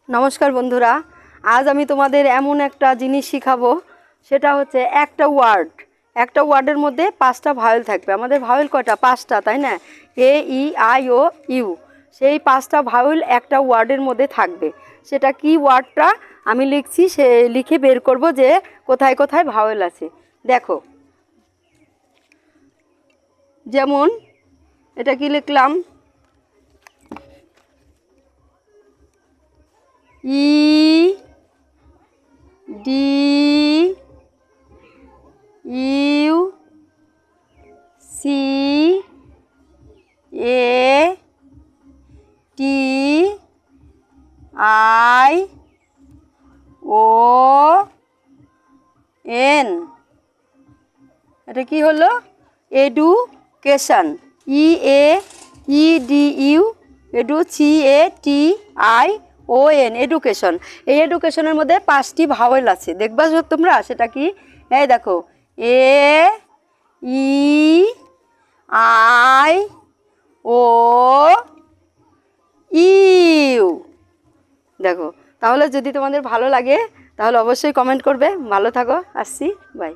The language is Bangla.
নমস্কার বন্ধুরা, আজ আমি তোমাদের এমন একটা জিনিস শিখাবো, সেটা হচ্ছে একটা ওয়ার্ডের মধ্যে 5টা ভাওয়েল থাকবে। আমাদের ভাওয়েল কয়টা? 5টা, তাই না? এ, ই, আই, ও, ইউ। সেই 5টা ভাওয়েল একটা ওয়ার্ডের মধ্যে থাকবে। সেটা কি ওয়ার্ডটা আমি লিখছি, সে লিখে বের করব যে কোথায় কোথায় ভাওয়েল আছে। দেখো, যেমন এটা কি লিখলাম, E, D, U, C, A, T, I, O, N. এটা কি হলো? Education. E, A, E, D, U, edu, C, A, T, I, O, N, education. এই এডুকেশনের মধ্যে 5টি ভাওয়েল আছে, দেখবা তোমরা। সেটা কি? এই দেখো, এ, ই, আই, ও, ইউ। দেখো, তাহলে যদি তোমাদের ভালো লাগে তাহলে অবশ্যই কমেন্ট করবে। ভালো থাকো, আসছি, বাই।